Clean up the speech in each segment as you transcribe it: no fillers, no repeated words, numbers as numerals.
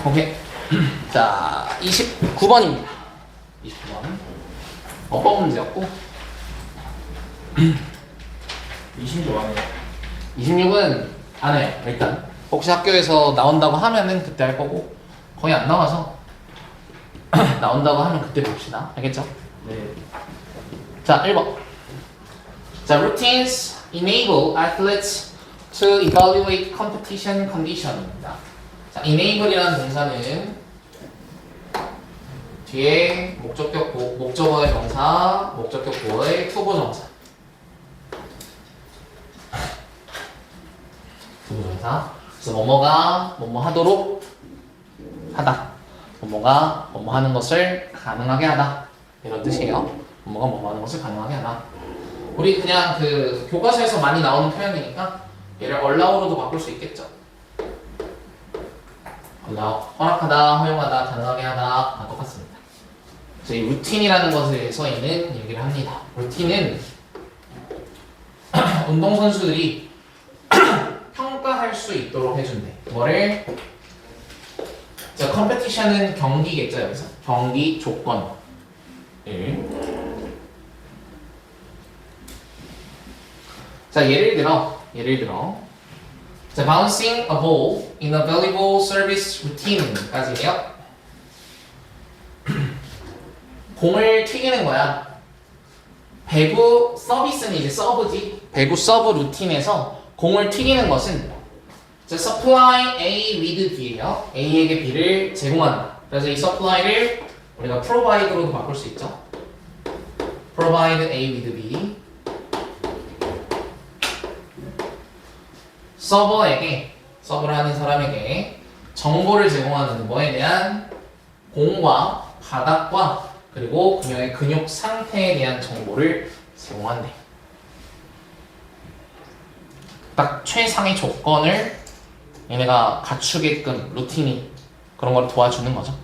오케이. 자, 29번입니다. 29번. 어법 문제였고. 26 안에 26은 안 해요, 일단. 혹시 학교에서 나온다고 하면은 그때 할 거고, 거의 안 나와서 나온다고 하면 그때 봅시다. 알겠죠? 네. 자, 1번. 자, routines enable athletes to evaluate competition condition입니다. 자, enable이라는 동사는 뒤에 목적어의 명사, 목적격 보어의 투부정사. 투부정사. 그래서 뭐뭐가 뭐뭐 하도록 하다. 뭐뭐가 뭐뭐 하는 것을 가능하게 하다. 이런 뜻이에요. 뭐뭐가 뭐뭐 하는 것을 가능하게 하다. 우리 그냥 그 교과서에서 많이 나오는 표현이니까 얘를 allow로도 바꿀 수 있겠죠. allow, 허락하다, 허용하다, 가능하게 하다 다 똑같습니다. 그래서 이 루틴이라는 것에 대해서 얘는 얘기를 합니다. 루틴은 운동선수들이 평가할 수 있도록 해준대. 뭐를? 자, 컴페티션은 경기겠죠, 여기서. 경기 조건. 자, 예를 들어. 자, bouncing a ball in a valuable service routine까지예요. 공을 튀기는 거야. 배구 서비스는 이제 서브지. 배구 서브 루틴에서 공을 튀기는 것은 자, supply A with B예요. A에게 B를 제공한다. 그래서 이 supply를 우리가 provide로도 바꿀 수 있죠. provide A with B. 서버를 하는 사람에게 정보를 제공하는 뭐에 대한 공과 바닥과 그리고 그녀의 근육 상태에 대한 정보를 제공한대. 딱 최상의 조건을 얘네가 갖추게끔 루틴이 그런 걸 도와주는 거죠.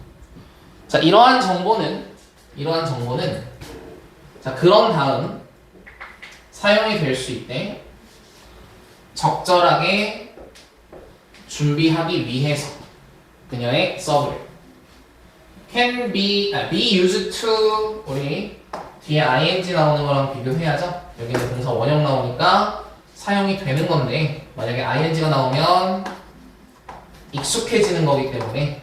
자, 이러한 정보는 자, 그런 다음 사용이 될 수 있대. 적절하게 준비하기 위해서 그녀의 서브를 can be used to 우리 뒤에 ing 나오는 거랑 비교해야죠. 여기는 동사 원형 나오니까 사용이 되는 건데 만약에 ing가 나오면 익숙해지는 거기 때문에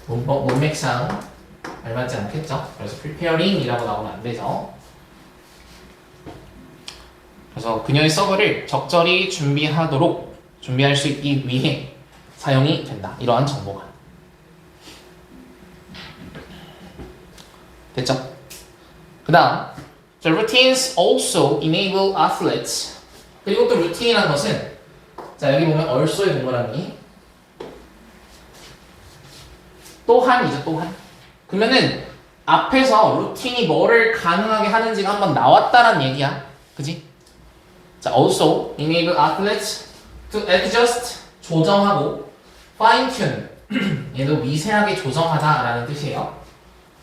문맥상 알맞지 않겠죠. 그래서 preparing이라고 나오면 안 되죠. 그래서 그녀의 서브를 적절히 준비할 수 있기 위해 사용이 된다. 이러한 정보가. 됐죠? 그 다음 routines also enable athletes. 그리고 또 루틴이라는 것은 자, 여기 보면 also의 동그라미 또한이죠. 또한. 그러면은 앞에서 루틴이 뭐를 가능하게 하는지가 한번 나왔다란 얘기야. 그지? 자, also enable athletes to adjust 조정하고 fine tune 얘도 미세하게 조정하다라는 뜻이에요.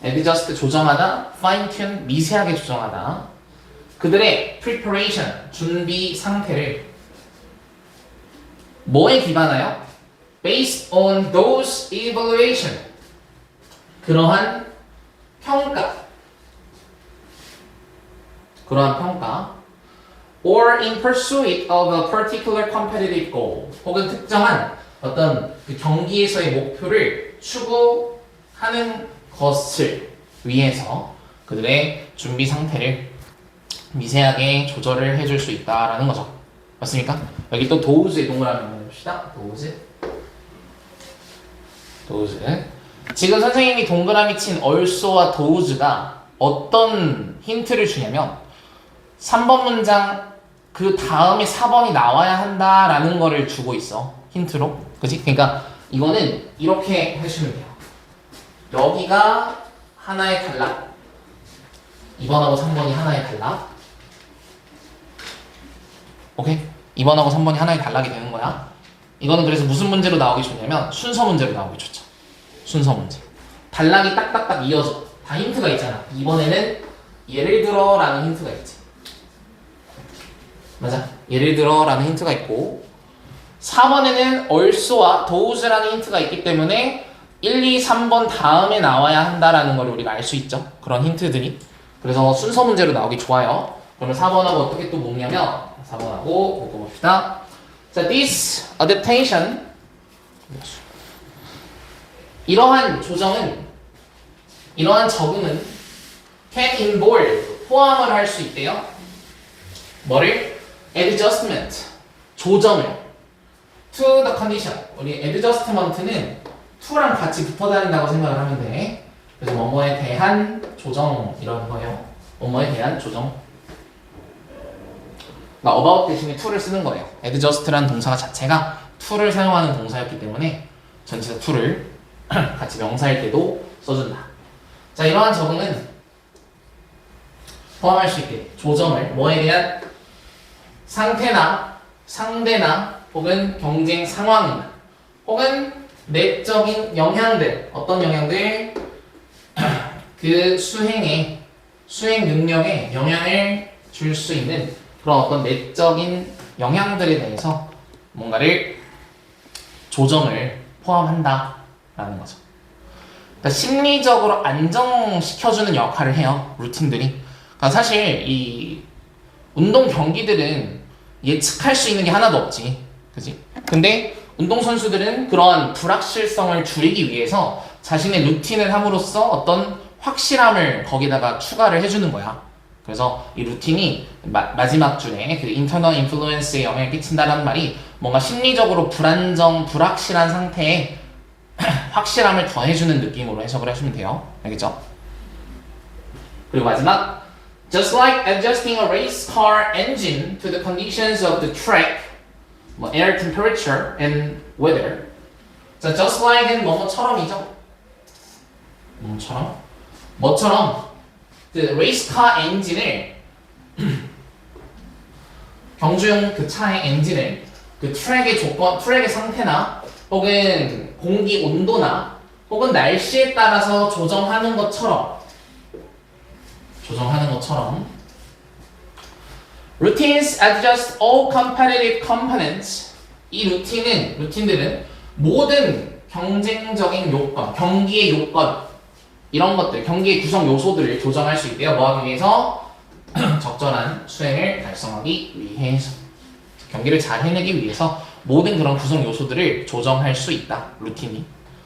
adjust 조정하다, fine tune 미세하게 조정하다. 그들의 preparation 준비 상태를 뭐에 기반하여? based on those evaluation 그러한 평가 or in pursuit of a particular competitive goal 혹은 특정한 어떤 그 경기에서의 목표를 추구하는 것을 위해서 그들의 준비 상태를 미세하게 조절을 해줄 수 있다라는 거죠. 맞습니까? 여기 또 도우즈의 동그라미 한번 봅시다. 도우즈. 지금 선생님이 동그라미 친 also와 does가 어떤 힌트를 주냐면 3번 문장 그 다음에 4번이 나와야 한다라는 거를 주고 있어. 힌트로. 그치? 그러니까 이거는 이렇게 해주면 돼요. 여기가 하나의 단락. 2번하고 3번이 하나의 단락. 오케이? 2번하고 3번이 하나의 단락이 되는 거야. 이거는 그래서 무슨 문제로 나오기 좋냐면 순서 문제로 나오기 좋죠. 순서 문제. 단락이 딱딱딱 이어져. 다 힌트가 있잖아. 이번에는 예를 들어 라는 힌트가 있지. 맞아. 예를 들어 라는 힌트가 있고 4번에는 also와 does라는 힌트가 있기 때문에 1, 2, 3번 다음에 나와야 한다라는 걸 우리가 알 수 있죠. 그런 힌트들이. 그래서 순서 문제로 나오기 좋아요. 그러면 4번하고 어떻게 또 묶냐면 4번하고 묶어봅시다. 자, this adaptation 이러한 조정은 이러한 적응은 can involve 포함을 할 수 있대요. 뭐를? adjustment 조정을 to the condition 우리 adjustment는 to랑 같이 붙어 다닌다고 생각을 하면 돼. 그래서 뭐뭐에 대한 조정 이런 거예요. 뭐뭐에 대한 조정. 그러니까 about 대신에 to를 쓰는 거예요. adjust라는 동사 자체가 to를 사용하는 동사였기 때문에 전치사 to를 같이 명사일 때도 써준다. 자, 이러한 적응은 포함할 수 있게 조정을 뭐에 대한 상태나 상대나 혹은 경쟁 상황이나 혹은 내적인 영향들 어떤 영향들 그 수행 능력에 영향을 줄 수 있는 그런 어떤 내적인 영향들에 대해서 뭔가를 조정을 포함한다라는 거죠. 그러니까 심리적으로 안정시켜주는 역할을 해요. 루틴들이. 그러니까 사실 이 운동 경기들은 예측할 수 있는 게 하나도 없지. 그지? 근데 운동선수들은 그러한 불확실성을 줄이기 위해서 자신의 루틴을 함으로써 어떤 확실함을 거기다가 추가를 해주는 거야. 그래서 이 루틴이 마지막 줄에 그 인터널 인플루언스에 영향을 끼친다는 말이 뭔가 심리적으로 불안정, 불확실한 상태에 확실함을 더해주는 느낌으로 해석을 하시면 돼요. 알겠죠? 그리고 마지막 Just like adjusting a race car engine to the conditions of the track, 뭐 air temperature and weather. 자, just like은 뭐뭐처럼이죠. 뭐처럼 그 레이스카 엔진을 경주용 그 차의 엔진을 그 트랙의 조건, 트랙의 상태나 혹은 공기 온도나 혹은 날씨에 따라서 조정하는 것처럼 Routines adjust all competitive components. 이 루틴들은 모든 경쟁적인 요건, 경기의 요건 이런 것들, 경기의 구성 요소들을 조정할 수 있대요. 뭐 하기 위해서? 적절한 수행을 달성하기 위해서. 경기를 잘 해내기 위해서 모든 그런 구성 요소들을 조정할 수 있다.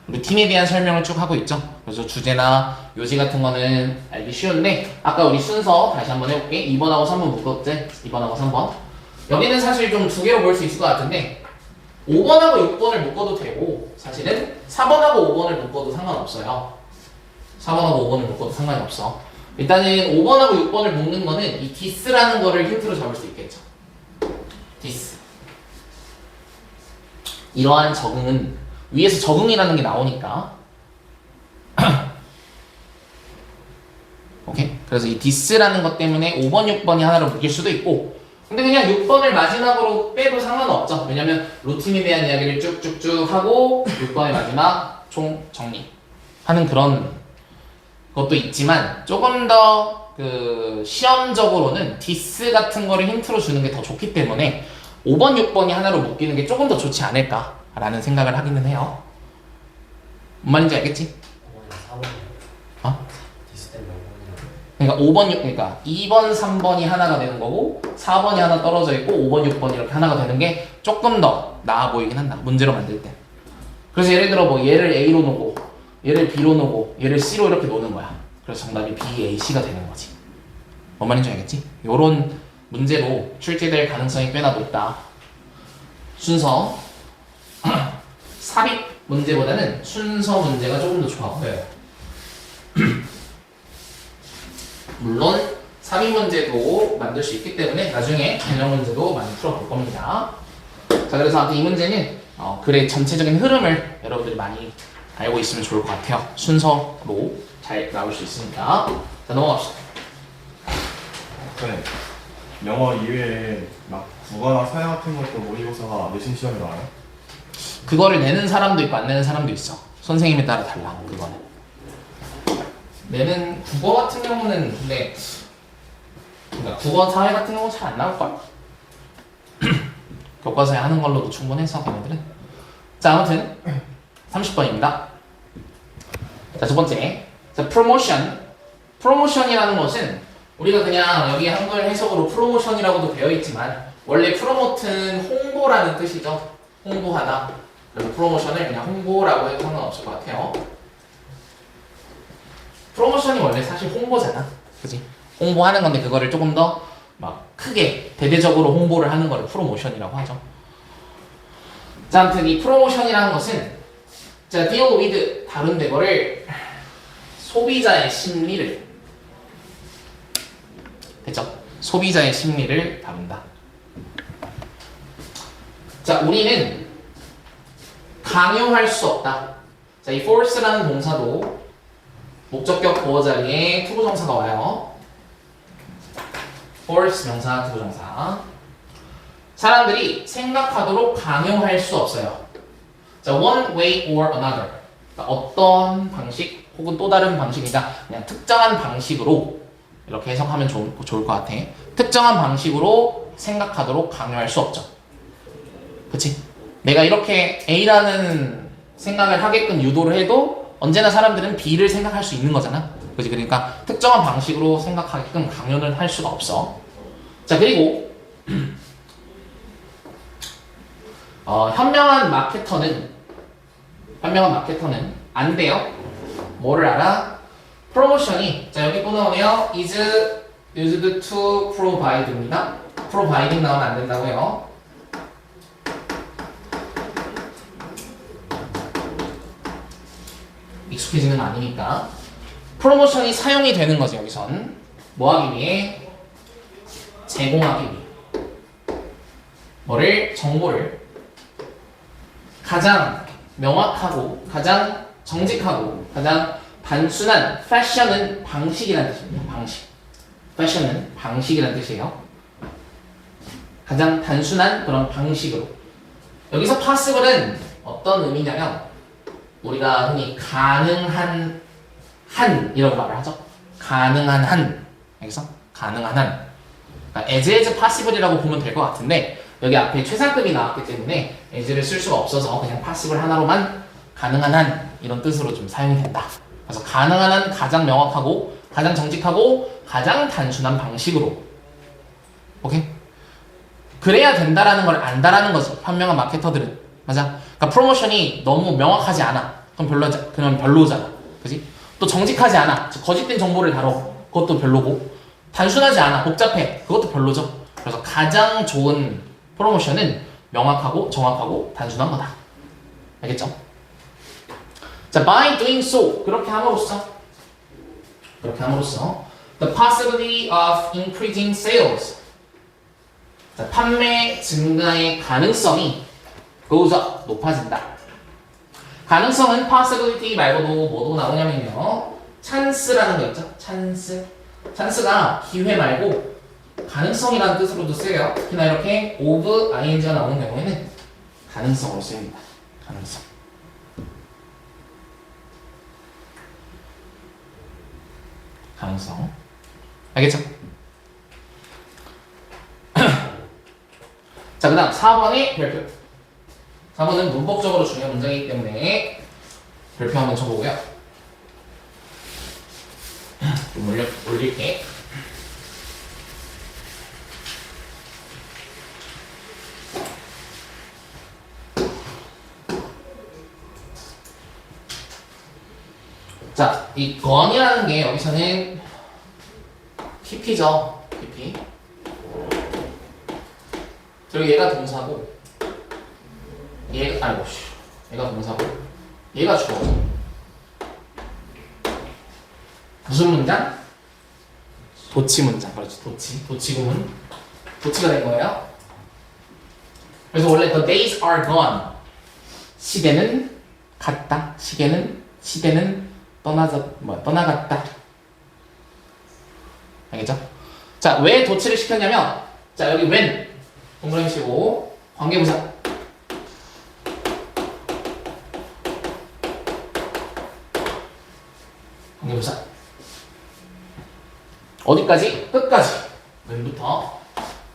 루틴에 대한 설명을 쭉 하고 있죠. 그래서 주제나 요지 같은 거는 알기 쉬운데 아까 우리 순서 다시 한번 해볼게. 2번하고 3번 묶었지? 2번하고 3번. 여기는 사실 좀 두 개로 볼 수 있을 것 같은데 5번하고 6번을 묶어도 되고 사실은 4번하고 5번을 묶어도 상관없어요. 4번하고 5번을 묶어도 상관이 없어. 일단은 5번하고 6번을 묶는 거는 이 this라는 거를 힌트로 잡을 수 있겠죠. this. 이러한 적응은 위에서 적응이라는 게 나오니까 오케이? 그래서 이 this라는 것 때문에 5번, 6번이 하나로 묶일 수도 있고 근데 그냥 6번을 마지막으로 빼도 상관없죠. 왜냐면 루틴에 대한 이야기를 쭉쭉쭉 하고 6번의 마지막 총 정리하는 그런 것도 있지만 조금 더 그 시험적으로는 디스 같은 거를 힌트로 주는 게 더 좋기 때문에 5번, 6번이 하나로 묶이는 게 조금 더 좋지 않을까라는 생각을 하기는 해요. 뭔 말인지 알겠지? 4번이요. 어? 디스 때문에 5번이요. 그러니까 5번, 그러니까 2번, 3번이 하나가 되는 거고 4번이 하나 떨어져 있고 5번, 6번 이렇게 하나가 되는 게 조금 더 나아 보이긴 한다. 문제로 만들 때. 그래서 예를 들어 뭐 얘를 A로 놓고 얘를 B로 놓고 얘를 C로 이렇게 놓는 거야. 그래서 정답이 B, A, C가 되는 거지. 뭔 말인지 알겠지? 요런 문제로 출제될 가능성이 꽤나 높다. 순서 삽입 문제보다는 순서 문제가 조금 더 좋아 보여요. 물론 삽입 문제도 만들 수 있기 때문에 나중에 개념 문제도 많이 풀어볼 겁니다. 자, 그래서 아무튼 이 문제는 글의 전체적인 흐름을 여러분들이 많이 알고 있으면 좋을 것 같아요. 순서로 잘 나올 수 있으니까. 자, 넘어갑시다. 네. 영어 이외에 막 국어나 사회 같은 것도 모의고사가 내신 시험에 나와요? 그거를 내는 사람도 있고 안 내는 사람도 있어. 선생님에 따라 달라. 그거는. 내는 국어 같은 경우는 근데 그러니까 국어 사회 같은 경우는 잘 안 나올걸? 교과서에 하는 걸로도 충분해서 걔네들은. 자, 아무튼 30번입니다. 자, 두 번째. 자, 프로모션. 프로모션이라는 것은 우리가 그냥 여기 한글 해석으로 프로모션이라고도 되어 있지만 원래 프로모트는 홍보라는 뜻이죠. 홍보하다. 그래서 프로모션을 그냥 홍보라고 해도 상관없을 것 같아요. 프로모션이 원래 사실 홍보잖아. 그지? 홍보하는 건데 그거를 조금 더 막 크게 대대적으로 홍보를 하는 거를 프로모션이라고 하죠. 자, 아무튼 이 프로모션이라는 것은 자, deal with 다룬 거를 소비자의 심리를 됐죠? 소비자의 심리를 다룬다. 자, 우리는 강요할 수 없다. 자, 이 force라는 동사도 목적격 보어 자리에 투부정사가 와요. force 명사, 투부정사. 사람들이 생각하도록 강요할 수 없어요. 자, one way or another. 그러니까 어떤 방식 혹은 또 다른 방식이다. 그냥 특정한 방식으로 이렇게 해석하면 좋을 것 같아. 특정한 방식으로 생각하도록 강요할 수 없죠. 그치? 내가 이렇게 A라는 생각을 하게끔 유도를 해도 언제나 사람들은 B를 생각할 수 있는 거잖아. 그치? 그러니까 특정한 방식으로 생각하게끔 강요는 할 수가 없어. 자, 그리고 현명한 마케터는 안 돼요. 뭐를 알아? 프로모션이 자, 여기 또 나오네요. is used to provide입니다. providing 나오면 안 된다고요. 익숙해지는 거 아니니까. 프로모션이 사용이 되는 거지, 여기선. 뭐 하기 위해? 제공하기 위해. 뭐를? 정보를 가장 명확하고, 가장 정직하고, 가장 단순한 패션은 방식이라는 뜻입니다. 방식. 패션은 방식이라는 뜻이에요. 가장 단순한 그런 방식으로. 여기서 possible은 어떤 의미냐면 우리가 흔히 가능한 한이라고 말을 하죠. 가능한 한. 여기서 가능한 한. 그러니까 as possible이라고 보면 될 것 같은데 여기 앞에 최상급이 나왔기 때문에 as를 쓸 수가 없어서 그냥 possible 하나로만 가능한 한 이런 뜻으로 좀 사용이 된다. 그래서 가능한 한 가장 명확하고 가장 정직하고 가장 단순한 방식으로. 오케이? 그래야 된다라는 걸 안다라는 거지. 현명한 마케터들은. 맞아? 그러니까 프로모션이 너무 명확하지 않아. 그럼 별로잖아. 그지? 또 정직하지 않아. 거짓된 정보를 다뤄. 그것도 별로고. 단순하지 않아. 복잡해. 그것도 별로죠. 그래서 가장 좋은 프로모션은 명확하고 정확하고 단순한 거다. 알겠죠? 자, by doing so. 그렇게 함으로써 the possibility of increasing sales. 자, 판매 증가의 가능성이 goes up. 높아진다. 가능성은 possibility 말고도 뭐도 나오냐면요. 찬스라는 거 있죠? 찬스가 기회 말고 가능성이라는 뜻으로도 쓰여요. 특히나 이렇게 of ing가 나오는 경우에는 가능성으로 쓰입니다. 가능성. 알겠죠? 자, 그 다음 4번의 별표. 4번은 문법적으로 중요한 문장이기 때문에 별표 한번 쳐보고요. 좀 올릴게. 자, 이 gone이라는 게 여기서는 PP죠. PP. 그리고 얘가 동사고 얘가 동사고 얘가 주어죠. 무슨 문장? 도치 문장. 그렇지. 도치구문. 도치가 된 거예요. 그래서 원래 the days are gone. 시대는 갔다. 시대는 떠나갔다. 알겠죠? 자, 왜 도치를 시켰냐면 자, 여기 when 동그라미 치고 관계부사. 관계부사. 어디까지? 끝까지. when부터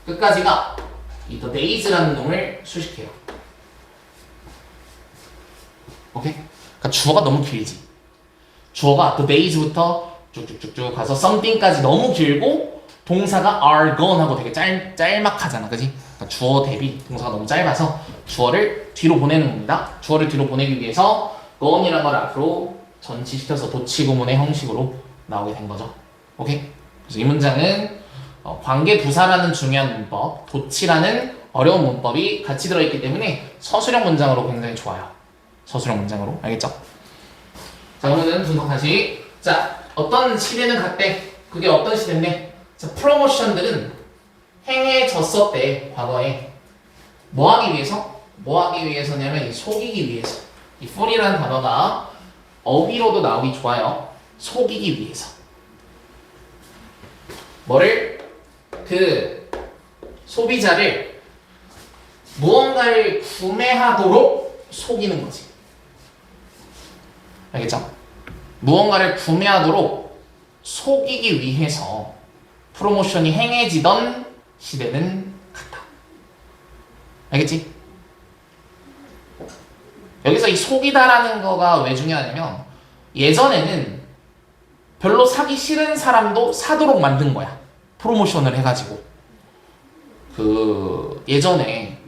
끝까지가 이 the days라는 놈을 수식해요. 오케이? 그러니까 주어가 너무 길지. 주어가 the days부터 쭉쭉쭉쭉 가서 something까지 너무 길고 동사가 are gone 하고 되게 짤막하잖아, 그지? 그러니까 주어 대비 동사가 너무 짧아서 주어를 뒤로 보내는 겁니다. 주어를 뒤로 보내기 위해서 gone이라는 걸 앞으로 전치시켜서 도치구문의 형식으로 나오게 된 거죠. 오케이? 그래서 이 문장은 관계 부사라는 중요한 문법, 도치라는 어려운 문법이 같이 들어있기 때문에 서술형 문장으로 굉장히 좋아요. 서술형 문장으로. 알겠죠? 자, 그러면은 분석 다시. 자, 어떤 시대는 갔대. 그게 어떤 시대인데? 자, 프로모션들은 행해졌었대. 과거에. 뭐 하기 위해서? 뭐 하기 위해서냐면 이 속이기 위해서. 이 fool이라는 단어가 어휘로도 나오기 좋아요. 속이기 위해서. 뭐를? 그 소비자를 무언가를 구매하도록 속이는 거지. 알겠죠? 무언가를 구매하도록 속이기 위해서 프로모션이 행해지던 시대는 같다. 알겠지? 여기서 이 속이다라는 거가 왜 중요하냐면 예전에는 별로 사기 싫은 사람도 사도록 만든 거야. 프로모션을 해가지고. 그 예전에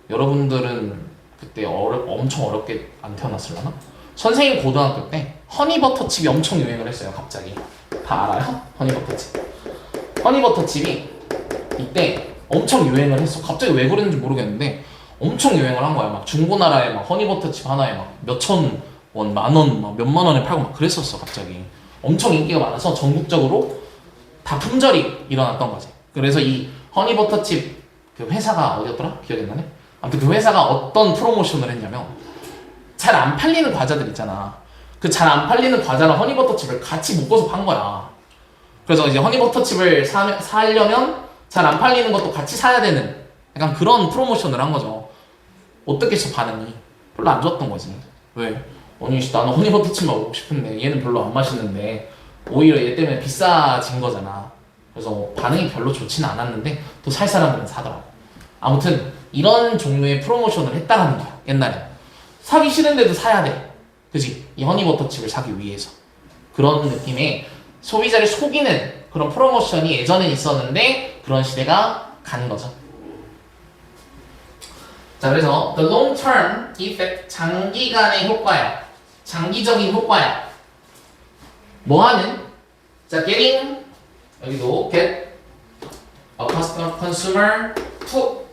여러분들은 그때 엄청 어렵게 안 태어났을라나? 선생님 고등학교 때 허니버터칩이 엄청 유행을 했어요. 갑자기 다 알아요? 허니버터칩. 허니버터칩이 이때 엄청 유행을 했어. 갑자기 왜 그랬는지 모르겠는데 엄청 유행을 한 거야. 막 중고나라에 막 허니버터칩 하나에 막 몇천 원, 만 원, 막 몇만 원에 팔고 막 그랬었어. 갑자기 엄청 인기가 많아서 전국적으로 다 품절이 일어났던 거지. 그래서 이 허니버터칩 그 회사가 어디였더라? 기억이 안 나네? 아무튼 그 회사가 어떤 프로모션을 했냐면 잘 안 팔리는 과자들 있잖아. 그 잘 안 팔리는 과자랑 허니버터칩을 같이 묶어서 판 거야. 그래서 이제 허니버터칩을 사려면 잘 안 팔리는 것도 같이 사야 되는 약간 그런 프로모션을 한 거죠. 어떻겠어 반응이? 별로 안 좋았던 거지. 왜? 아니 나는 허니버터칩만 먹고 싶은데 얘는 별로 안 맛있는데 오히려 얘 때문에 비싸진 거잖아. 그래서 반응이 별로 좋지는 않았는데 또 살 사람들은 사더라고. 아무튼 이런 종류의 프로모션을 했다라는 거야. 옛날에 사기 싫은데도 사야 돼. 그지? 이 허니버터칩을 사기 위해서. 그런 느낌의 소비자를 속이는 그런 프로모션이 예전엔 있었는데 그런 시대가 간 거죠. 자, 그래서 the long term effect, 장기간의 효과야. 장기적인 효과야. 뭐 하는? 자, getting, 여기도 get a consumer to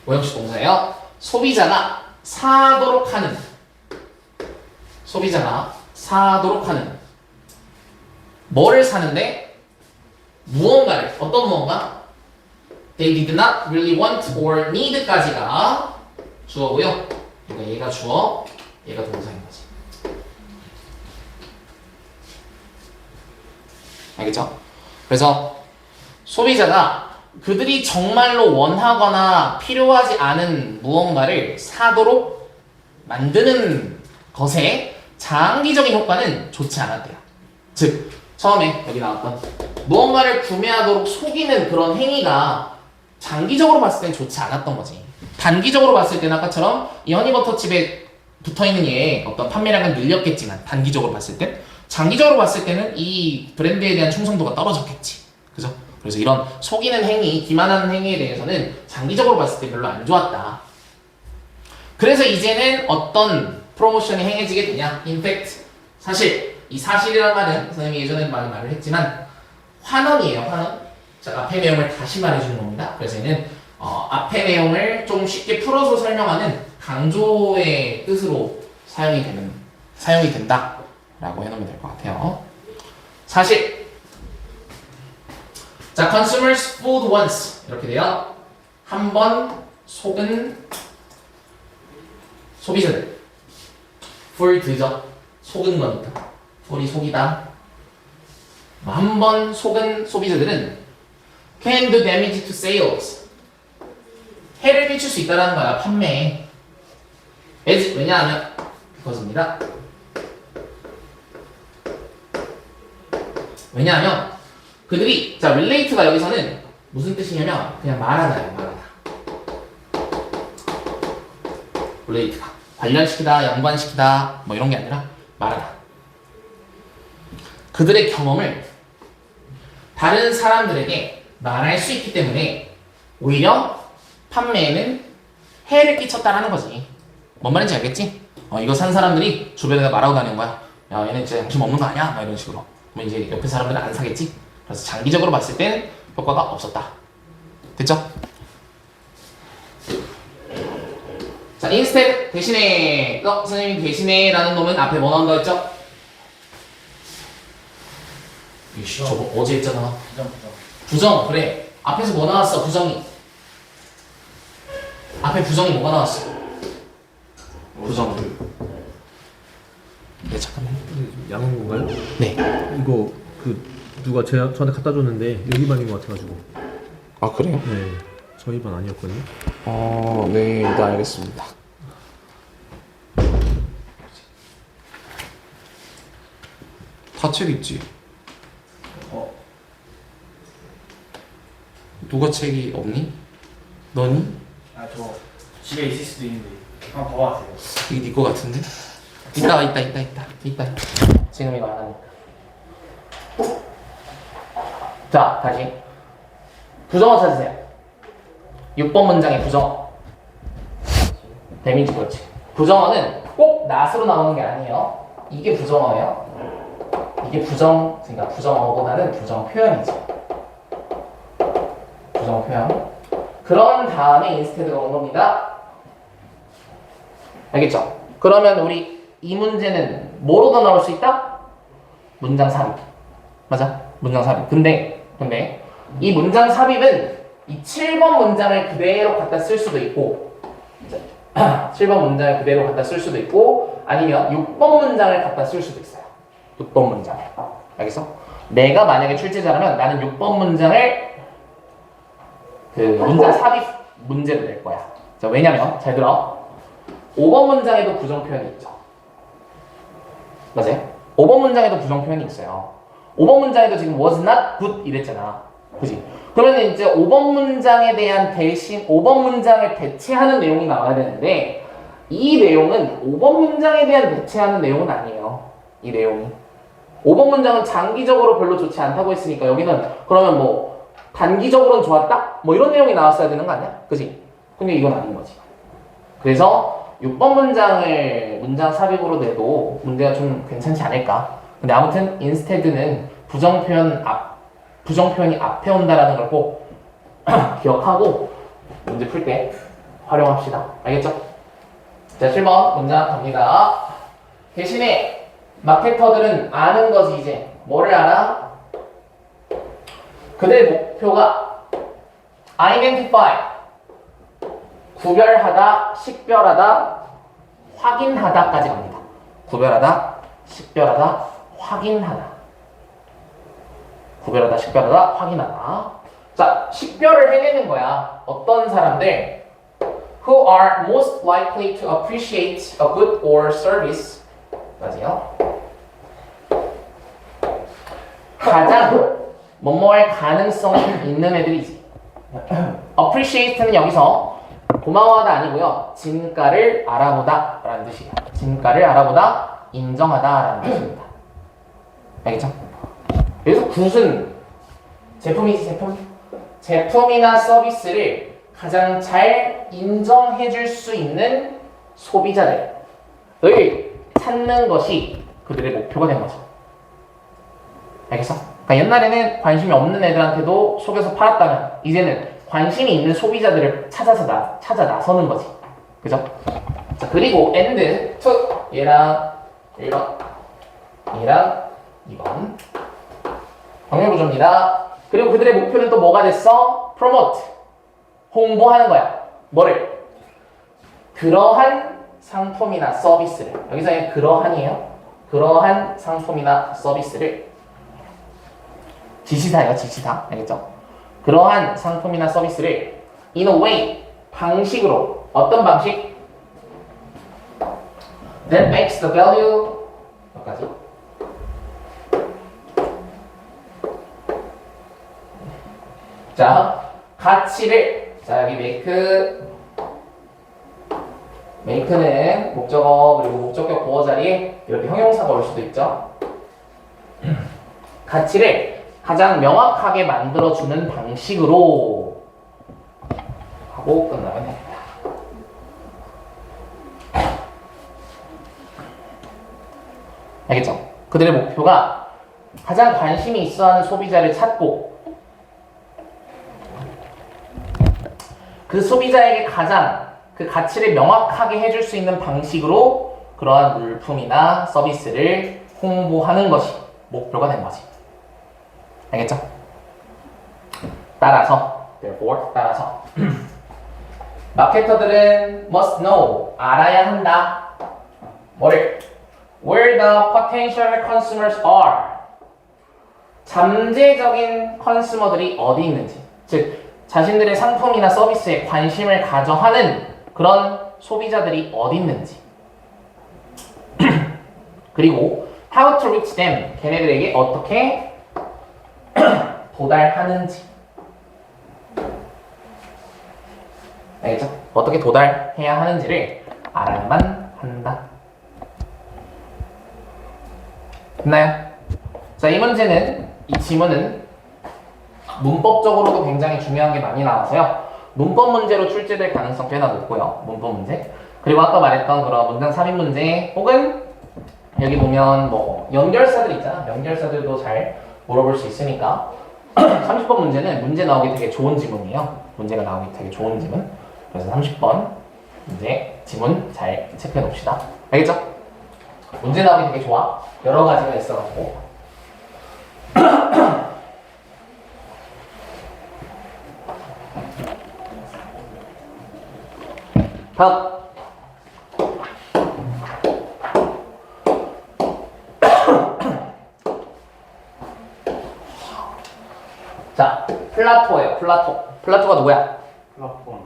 오형식 동사예요. 소비자가 사도록 하는. 소비자가 사도록 하는. 뭐를 사는데? 무언가를. 어떤 무언가? They did not really want or need까지가 주어고요. 그러니까 얘가 주어, 얘가 동사인 거지. 알겠죠? 그래서 소비자가 그들이 정말로 원하거나 필요하지 않은 무언가를 사도록 만드는 것에 장기적인 효과는 좋지 않았대요. 즉, 처음에 여기 나왔던 무언가를 구매하도록 속이는 그런 행위가 장기적으로 봤을 땐 좋지 않았던 거지. 단기적으로 봤을 때는 아까처럼 이 허니버터칩에 붙어있는 얘의 어떤 판매량은 늘렸겠지만 단기적으로 봤을 때 장기적으로 봤을 때는 이 브랜드에 대한 충성도가 떨어졌겠지. 그죠? 그래서 이런 속이는 행위, 기만하는 행위에 대해서는 장기적으로 봤을 때 별로 안 좋았다. 그래서 이제는 어떤 프로모션이 행해지게 되냐? In fact, 사실 이 사실이란 말은 선생님이 예전에도 많이 말을 했지만 환원이에요. 환원. 자, 앞의 내용을 다시 말해주는 겁니다. 그래서 얘는 앞의 내용을 좀 쉽게 풀어서 설명하는 강조의 뜻으로 사용이 된다라고 해놓으면 될 것 같아요. 사실. 자, consumers fooled once 이렇게 돼요. 한 번 속은 소비자들. fooled죠. 속은 거니까. fool이 속이다. 한 번 속은 소비자들은 can do damage to sales. 해를 끼칠 수 있다는 거야, 판매에. 왜냐하면 그것입니다. 왜냐하면 그들이, 자, relate가 여기서는 무슨 뜻이냐면 그냥 말하다예요. 말하다. relate가 관련시키다, 연관시키다 뭐 이런 게 아니라 말하다. 그들의 경험을 다른 사람들에게 말할 수 있기 때문에 오히려 판매에는 해를 끼쳤다라는 거지. 뭔 말인지 알겠지? 이거 산 사람들이 주변에다 말하고 다니는 거야. 야, 얘네 진짜 양심 없는 거 아니야? 막 이런 식으로. 그럼 이제 옆에 사람들은 안 사겠지? 그래서 장기적으로 봤을 땐 효과가 없었다. 됐죠? 자, instead 대신에 선생님이 대신에 라는 놈은 앞에 뭐 나온다 했죠? 이씨, 저거 어제 했잖아. 부정, 그래. 앞에서 뭐 나왔어? 부정이. 앞에 부정이 뭐가 나왔어? 부정. 네, 잠깐만요. 양은 건가요? 네. 이거 누가 저한테 갖다 줬는데 여기 반인 것 같아가지고. 아, 그래요? 네, 저희 반 아니었거든요. 네, 네, 알겠습니다. 다 책 있지? 누가 책이 없니? 너니? 아, 저 집에 있을 수도 있는데 한번 봐봐세요. 이게 네 거 같은데? 있다. 지금 이거 안 하니까. 자, 다시. 부정어 찾으세요. 6번 문장의 부정어. 데미지 그렇지. 부정어는 꼭 낫으로 나오는 게 아니에요. 이게 부정어예요. 이게 그러니까 부정어보다는 부정 표현이죠. 부정 표현. 그런 다음에 인스테드가 온 겁니다. 알겠죠? 그러면 우리 이 문제는 뭐로도 나올 수 있다? 문장 삽입. 맞아? 문장 삽입. 근데 이 문장 삽입은 이 7번 문장을 그대로 갖다 쓸 수도 있고 7번 문장을 그대로 갖다 쓸 수도 있고 아니면 6번 문장을 갖다 쓸 수도 있어요. 6번 문장. 알겠어? 내가 만약에 출제자라면 나는 6번 문장을 그 문장 삽입 문제로 낼 거야. 자, 왜냐면 잘 들어. 5번 문장에도 부정 표현이 있죠. 맞아요? 5번 문장에도 부정 표현이 있어요. 5번 문장에도 지금 was not good 이랬잖아. 그지? 그러면 이제 5번 문장에 대한 5번 문장을 대체하는 내용이 나와야 되는데 이 내용은 5번 문장에 대한 대체하는 내용은 아니에요. 이 내용이. 5번 문장은 장기적으로 별로 좋지 않다고 했으니까 여기는 그러면 뭐 단기적으로는 좋았다? 뭐 이런 내용이 나왔어야 되는 거 아니야? 그지? 근데 이건 아닌 거지. 그래서 6번 문장을 문장 삽입으로 내도 문제가 좀 괜찮지 않을까? 근데 아무튼 instead는 부정 표현이 앞에 온다라는 걸 꼭 기억하고 문제 풀 때 활용합시다. 알겠죠? 자, 7번 문장 갑니다. 대신에 마케터들은 아는 거지 이제. 뭐를 알아? 그들의 목표가 identify 구별하다, 식별하다, 확인하다까지 갑니다. 구별하다, 식별하다, 확인하다. 구별하다, 식별하다, 확인하다. 자, 식별을 해내는 거야. 어떤 사람들 who are most likely to appreciate a good or service 맞아요. 가장 뭐뭐할 가능성이 있는 애들이지. appreciate는 여기서 고마워하다 아니고요. 진가를 알아보다 라는 뜻이에요. 진가를 알아보다, 인정하다 라는 뜻입니다. 알겠죠? 여기서 굿은 제품이지 제품? 제품이나 서비스를 가장 잘 인정해줄 수 있는 소비자들을 찾는 것이 그들의 목표가 된 거죠. 알겠어? 그러니까 옛날에는 관심이 없는 애들한테도 속여서 팔았다면 이제는 관심이 있는 소비자들을 찾아 나서는 거지. 그죠? 자, 그리고 and to 얘랑 1번 얘랑 2번 정렬구조입니다. 그리고 그들의 목표는 또 뭐가 됐어? promote 홍보하는 거야. 뭐를? 그러한 상품이나 서비스를 여기서 그러한이에요. 그러한 상품이나 서비스를 지시사예요. 지시사. 알겠죠? 그러한 상품이나 서비스를 in a way 방식으로 어떤 방식? that makes the value 여기까지 자 가치를 자 여기 make는 목적어 그리고 목적격 보어 자리에 이렇게 형용사가 올 수도 있죠. 가치를 가장 명확하게 만들어주는 방식으로 하고 끝나면 됩니다. 알겠죠? 그들의 목표가 가장 관심이 있어하는 소비자를 찾고 그 소비자에게 가장 그 가치를 명확하게 해줄 수 있는 방식으로 그러한 물품이나 서비스를 홍보하는 것이 목표가 된 거지. 알겠죠? 따라서 마케터들은 must know 알아야 한다. 뭐를? Where the potential consumers are. 잠재적인 컨슈머들이 어디 있는지, 즉 자신들의 상품이나 서비스에 관심을 가져 하는 그런 소비자들이 어디 있는지 그리고 how to reach them, 걔네들에게 어떻게 도달하는지. 알겠죠? 어떻게 도달해야 하는지를 알아야만 한다. 됐나요? 자, 이 문제는, 이 지문은 문법적으로도 굉장히 중요한 게 많이 나와서요. 문법 문제로 출제될 가능성 꽤나 높고요. 문법 문제. 그리고 아까 말했던 그런 문장 3인 문제 혹은 여기 보면 뭐 연결사들 있잖아. 연결사들도 잘 물어볼 수 있으니까 30번 문제는 문제 나오기 되게 좋은 지문이에요. 문제가 나오기 되게 좋은 지문. 그래서 30번 문제 지문 잘 체크해 놓읍시다. 알겠죠? 문제 나오기 되게 좋아. 여러 가지가 있어가지고 다음 자, 플라토예요. 플라토가 누구야?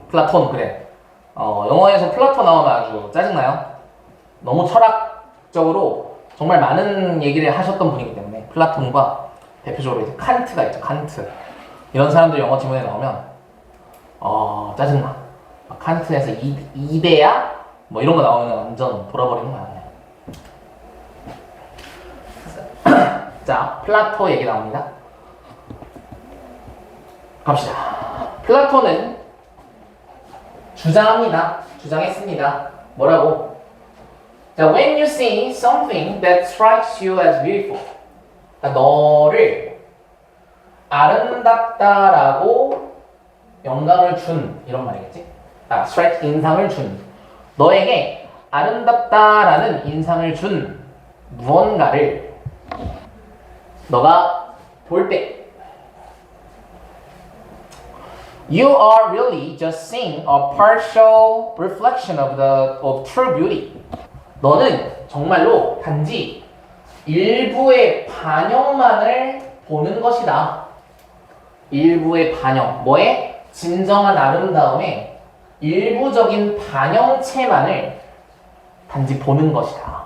플라톤 그래. 영어에서 플라토 나오면 아주 짜증나요. 너무 철학적으로 정말 많은 얘기를 하셨던 분이기 때문에 플라톤과 대표적으로 이제 칸트가 있죠. 칸트 이런 사람들 영어 지문에 나오면 짜증나. 칸트에서 이데야 뭐 이런 거 나오면 완전 돌아버리는 거야. 자, 플라토 얘기 나옵니다. 갑시다. 플라톤은 주장했습니다. 뭐라고? 자, when you see something that strikes you as beautiful, 그러니까 너를 아름답다라고 영감을 준 이런 말이겠지? strike 인상을 준 너에게 아름답다라는 인상을 준 무언가를 너가 볼 때 You are really just seeing a partial reflection of true beauty. 너는 정말로 단지 일부의 반영만을 보는 것이다. 일부의 반영. 뭐의? 진정한 아름다움의 일부적인 반영체만을 단지 보는 것이다.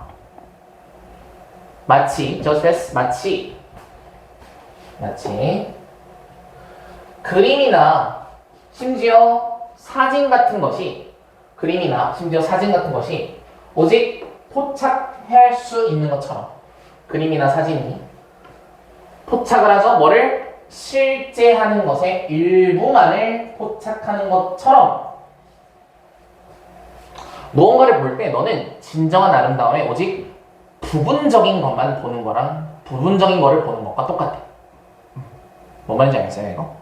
마치 그림이나 심지어 사진 같은 것이 오직 포착할 수 있는 것처럼 그림이나 사진이 포착을 하죠. 뭐를? 실제 하는 것의 일부만을 포착하는 것처럼 무언가를 볼 때 너는 진정한 아름다움에 오직 부분적인 것만 보는 거랑 부분적인 거를 보는 것과 똑같아. 뭔 말인지 알겠어요, 이거?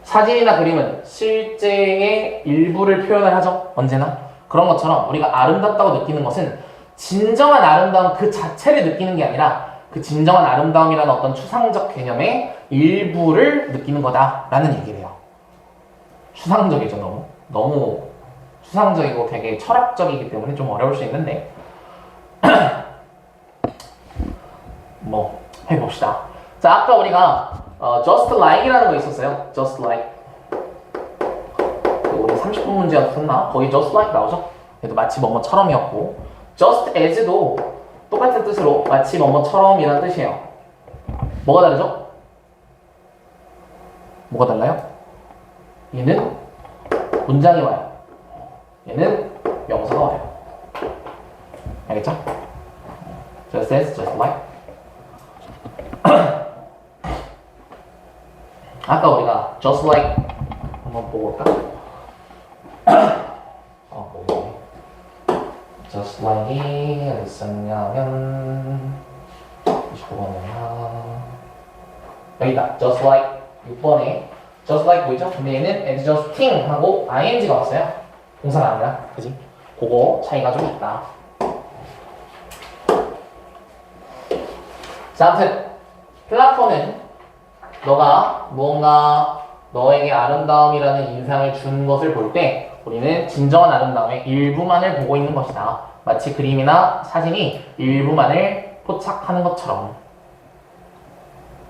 사진이나 그림은 실제의 일부를 표현을 하죠. 언제나. 그런 것처럼 우리가 아름답다고 느끼는 것은 진정한 아름다움 그 자체를 느끼는 게 아니라 그 진정한 아름다움이라는 어떤 추상적 개념의 일부를 느끼는 거다라는 얘기를 해요. 추상적이죠. 너무 추상적이고 되게 철학적이기 때문에 좀 어려울 수 있는데 뭐 해봅시다. 자, 아까 우리가 just like이라는 거 있었어요. just like. 우리 30분 문제였었나? 거기 just like 나오죠? 얘도 마치 뭐뭐처럼이었고 just as도 똑같은 뜻으로 마치 뭐뭐처럼이라는 뜻이에요. 뭐가 다르죠? 뭐가 달라요? 얘는 문장이 와요. 얘는 명사가 와요. 알겠죠? Just as, just like. 아까 우리가 just like 한번 보고 올까? 뭐지? just like이 어디 있었냐면 29번이야. 여기다 just like 6번에 just like 보이죠? 근데 얘는 adjusting 하고 ing가 왔어요. 동사가 아니라, 그지? 그거 차이가 좀 있다. 자, 아무튼 플라톤은 너가 무언가 너에게 아름다움이라는 인상을 준 것을 볼 때 우리는 진정한 아름다움의 일부만을 보고 있는 것이다. 마치 그림이나 사진이 일부만을 포착하는 것처럼.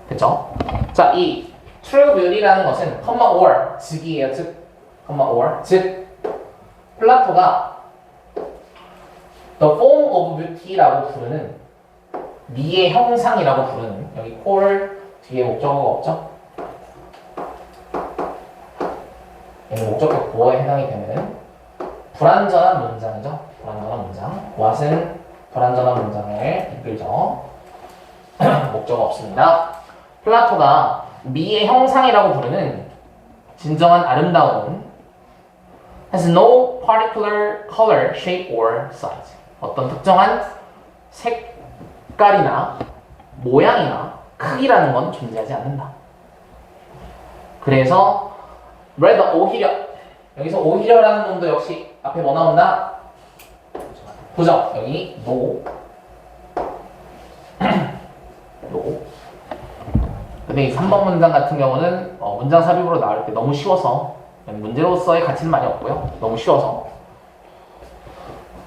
됐죠? 자, 이 true beauty라는 것은 or, 즉이에요. 즉 플라토가 the form of beauty라고 부르는 미의 형상이라고 부르는, 여기 콜 뒤에 목적어가 없죠? 얘는 목적격 보어에 해당이 되는 불완전한 문장이죠. 불완전한 문장. what은 불완전한 문장을 이끌죠. 목적어 없습니다. 플라토가 미의 형상이라고 부르는 진정한 아름다움은 has no particular color, shape, or size. 어떤 특정한 색깔이나 모양이나 크기라는 건 존재하지 않는다. 그래서 rather 오히려, 여기서 오히려라는 놈도 역시 앞에 뭐 나온다? 부정. 여기 no. no. 근데 이 3번 문장 같은 경우는 문장 삽입으로 나올 때 너무 쉬워서 문제로서의 가치는 많이 없고요. 너무 쉬워서.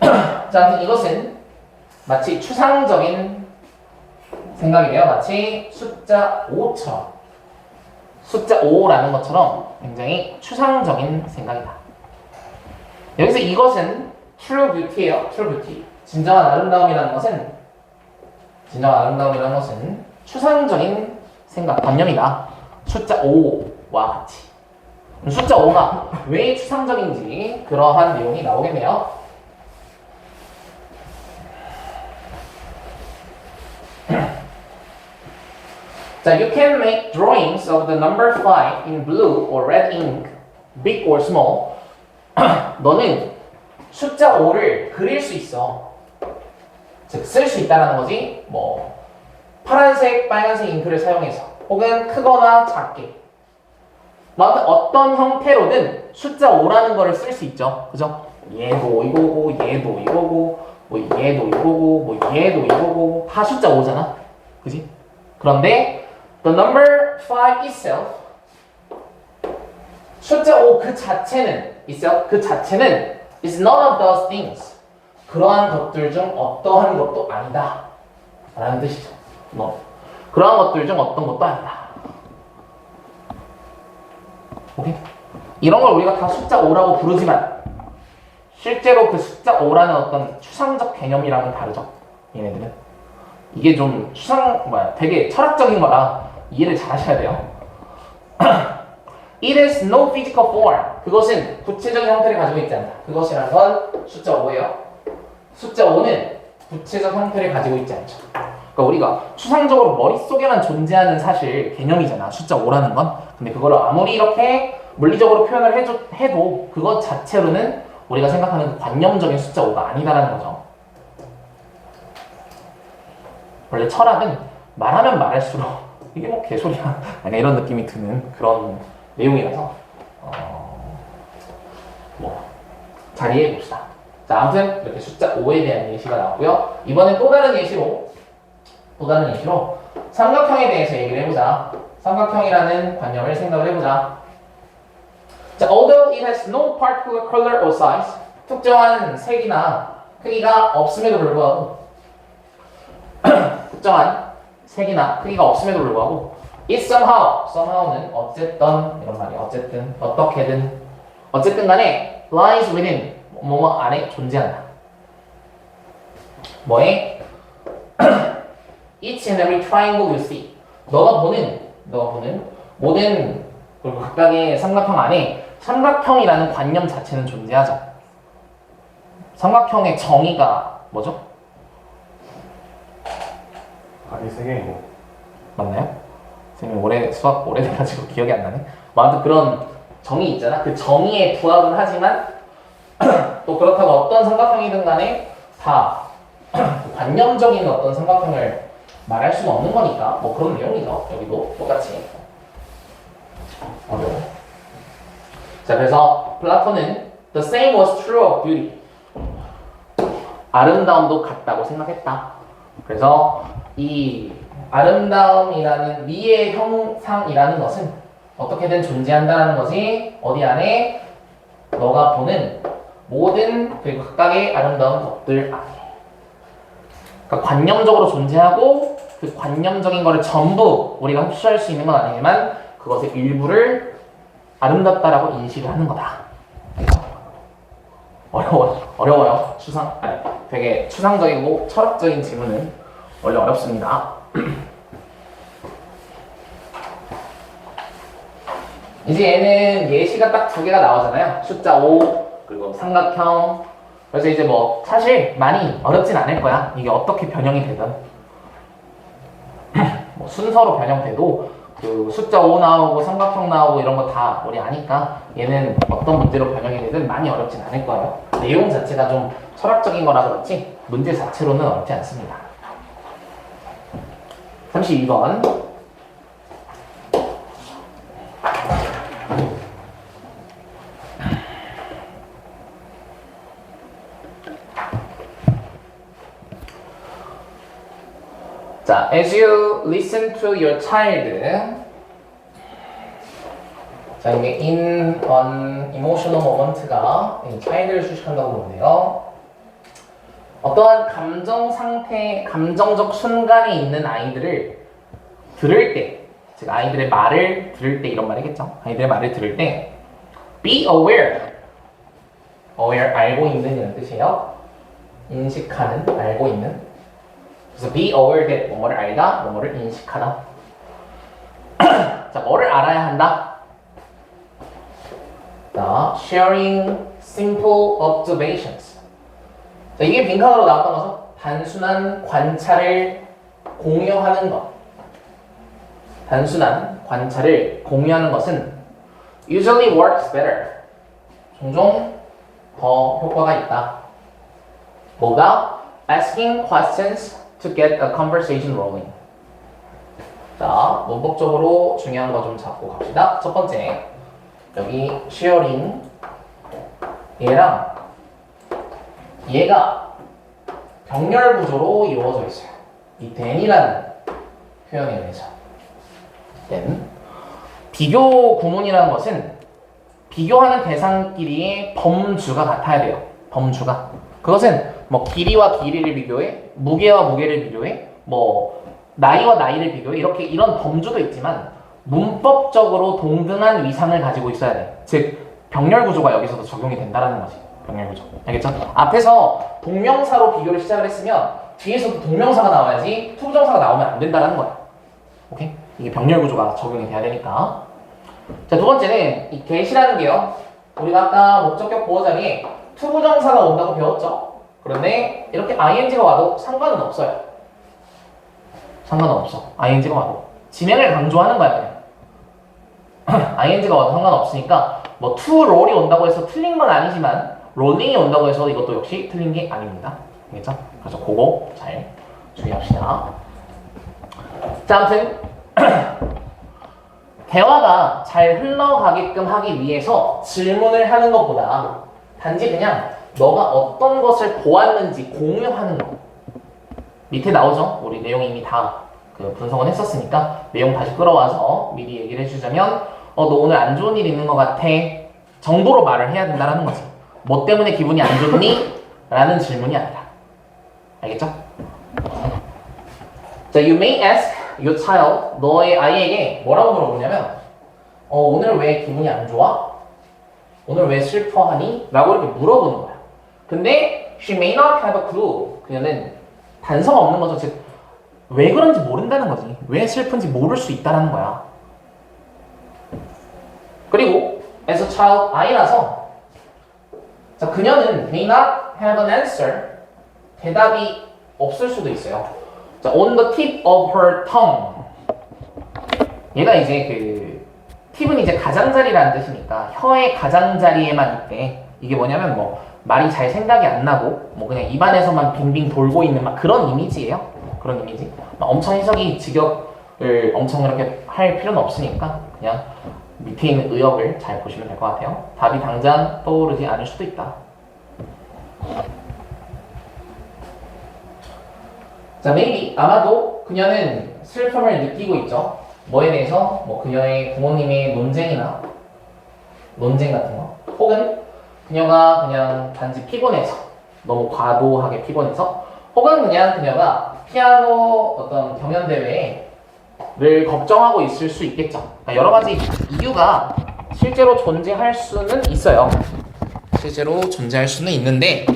자, 아무튼 이것은 마치 추상적인 생각이래요. 마치 숫자 5처럼. 숫자 5라는 것처럼 굉장히 추상적인 생각이다. 여기서 이것은 true beauty예요. true beauty. 진정한 아름다움이라는 것은 추상적인 생각, 관념이다. 숫자 5와 같이. 숫자 5가 왜 추상적인지 그러한 내용이 나오겠네요. 자, you can make drawings of the number 5 in blue or red ink, big or small. 너는 숫자 5를 그릴 수 있어. 즉, 쓸 수 있다는 거지. 뭐 파란색, 빨간색 잉크를 사용해서 혹은 크거나 작게. 아무튼 어떤 형태로든 숫자 5라는 거를 쓸 수 있죠. 그죠? 얘도 이거고, 얘도 이거고, 뭐 얘도 이거고, 뭐 얘도 이거고, 다 숫자 5잖아. 그지? 그런데 the number 5 itself, 숫자 5 그 자체는 is none of those things. 그러한 것들 중 어떠한 것도 아니다. 라는 뜻이죠. 그러한 것들 중 어떤 것도 아니다. 오케이? 이런 걸 우리가 다 숫자 5라고 부르지만 실제로 그 숫자 5라는 어떤 추상적 개념이랑은 다르죠. 얘네들은. 이게 좀 되게 철학적인 거라 이해를 잘 하셔야 돼요. It has no physical form. 그것은 구체적인 형태를 가지고 있지 않다. 그것이라는 건 숫자 5예요. 숫자 5는 구체적 형태를 가지고 있지 않죠. 그러니까 우리가 추상적으로 머릿속에만 존재하는 사실 개념이잖아. 숫자 5라는 건. 근데 그거를 아무리 이렇게 물리적으로 표현을 해도 그것 자체로는 우리가 생각하는 그 관념적인 숫자 5가 아니다라는 거죠. 원래 철학은 말하면 말할수록 이게 뭐 개소리야 약간 이런 느낌이 드는 그런 내용이라서 잘 이해해 봅시다. 자, 아무튼 이렇게 숫자 5에 대한 예시가 나왔고요. 이번엔 또 다른 예시로 삼각형에 대해서 얘기를 해보자. 삼각형이라는 관념을 생각을 해보자. 자, although it has no particular color or size, 특정한 색이나 크기가 없음에도 불구하고 특정한 색이나 크기가 없음에도 불구하고 it somehow는 어쨌든 이런 말이야. 어쨌든 어쨌든 간에 lies within 뭐뭐 안에 존재한다. 뭐에? Each and every triangle you see. 너가 보는 모든 그리고 각각의 삼각형 안에 삼각형이라는 관념 자체는 존재하죠. 삼각형의 정의가 뭐죠? 각이 3개인 거. 맞나요? 선생님 수학 오래돼가지고 기억이 안 나네. 뭐 아무튼 그런 정의 있잖아. 그 정의에 부합은 하지만 또 그렇다고 어떤 삼각형이든 간에 다 관념적인 어떤 삼각형을 말할 수는 없는 거니까 뭐 그런 내용이죠. 여기도 똑같이 어려워. 자, 그래서 플라톤은 the same was true of beauty. 아름다움도 같다고 생각했다. 그래서 이 아름다움이라는 미의 형상이라는 것은 어떻게든 존재한다는 것이 어디 안에 너가 보는 모든 그리고 각각의 아름다운 것들 안에. 그러니까 관념적으로 존재하고 그 관념적인 거를 전부 우리가 흡수할 수 있는 건 아니지만 그것의 일부를 아름답다라고 인식을 하는 거다. 어려워요. 되게 추상적이고 철학적인 질문은 원래 어렵습니다. 이제 얘는 예시가 딱 2개가 나오잖아요. 숫자 5 그리고 삼각형. 그래서 이제 뭐 사실 많이 어렵진 않을 거야. 이게 어떻게 변형이 되든 뭐 순서로 변형돼도 그 숫자 5 나오고 삼각형 나오고 이런 거 다 우리 아니까 얘는 어떤 문제로 변형이 되든 많이 어렵진 않을 거예요. 내용 자체가 좀 철학적인 거라 그렇지 문제 자체로는 어렵지 않습니다. 32번. 자, as you listen to your child. 자, 이게 in an emotional moment가 child를 수식한다고 보는데요. 어떠한 감정 상태, 감정적 순간에 있는 아이들을 들을 때, 즉 아이들의 말을 들을 때 이런 말이겠죠. 아이들의 말을 들을 때 be aware. aware 알고 있는 이런 뜻이에요. 인식하는, 알고 있는. 그래서 be aware that 뭐뭐를 알다, 뭐뭐를 인식하다. 자, 뭐를 알아야 한다? 자, sharing simple observations. 자, 이게 빈칸으로 나왔던 것은 단순한 관찰을 공유하는 것. 단순한 관찰을 공유하는 것은 usually works better. 종종 더 효과가 있다. 뭐가? asking questions to get a conversation rolling. 자, 문법적으로 중요한 거 좀 잡고 갑시다. 첫 번째, 여기 sharing 얘랑 얘가 병렬 구조로 이루어져 있어요. 이 then이라는 표현에 의해서. then 비교 구문이라는 것은 비교하는 대상끼리의 범주가 같아야 돼요. 범주가. 그것은 뭐 길이와 길이를 비교해, 무게와 무게를 비교해, 뭐 나이와 나이를 비교해 이렇게 이런 범주도 있지만 문법적으로 동등한 위상을 가지고 있어야 돼. 즉 병렬 구조가 여기서도 적용이 된다라는 거지. 병렬 구조. 알겠죠? 앞에서 동명사로 비교를 시작을 했으면 뒤에서도 동명사가 나와야지 투부정사가 나오면 안 된다라는 거야. 오케이? 이게 병렬 구조가 적용이 돼야 되니까. 자, 두 번째는 이 get이라는 게요. 우리가 아까 목적격 보호 자리에 투부정사가 온다고 배웠죠. 그런데 이렇게 ing가 와도 상관은 없어요. 상관은 없어. ing가 와도. 진행을 강조하는 거야, 그냥. ing가 와도 상관없으니까 뭐 to roll이 온다고 해서 틀린 건 아니지만 rolling이 온다고 해서 이것도 역시 틀린 게 아닙니다. 알겠죠? 그래서 그거 잘 주의합시다. 자, 아무튼 대화가 잘 흘러가게끔 하기 위해서 질문을 하는 것보다 단지 그냥 너가 어떤 것을 보았는지 공유하는 거. 밑에 나오죠? 우리 내용이 이미 다 그 분석은 했었으니까 내용 다시 끌어와서 미리 얘기를 해주자면 너 오늘 안 좋은 일 있는 것 같아 정도로 말을 해야 된다는 거지. 뭐 때문에 기분이 안 좋니? 라는 질문이 아니라. 알겠죠? 자, you may ask your child, 너의 아이에게 뭐라고 물어보냐면 오늘 왜 기분이 안 좋아? 오늘 왜 슬퍼하니? 라고 이렇게 물어보는 거야. 근데 she may not have a clue. 그녀는 단서가 없는 거죠. 즉, 왜 그런지 모른다는 거지. 왜 슬픈지 모를 수 있다는 거야. 그리고 as a child 아이라서 자 그녀는 may not have an answer 대답이 없을 수도 있어요. 자 on the tip of her tongue 얘가 이제 그 팁은 이제 가장자리라는 뜻이니까 혀의 가장자리에만 있대. 이게 뭐냐면 뭐 말이 잘 생각이 안 나고 뭐 그냥 입안에서만 빙빙 돌고 있는 막 그런 이미지예요. 그런 이미지. 막 엄청 해석이 직역을 엄청 그렇게 할 필요는 없으니까 그냥 밑에 있는 의역을 잘 보시면 될 것 같아요. 답이 당장 떠오르지 않을 수도 있다. 자, maybe 아마도 그녀는 슬픔을 느끼고 있죠. 뭐에 대해서? 뭐 그녀의 부모님의 논쟁 같은 거 혹은 그녀가 그냥 단지 피곤해서 너무 과도하게 피곤해서 혹은 그냥 그녀가 피아노 어떤 경연대회를 걱정하고 있을 수 있겠죠. 그러니까 여러 가지 이유가 실제로 존재할 수는 있어요. 실제로 존재할 수는 있는데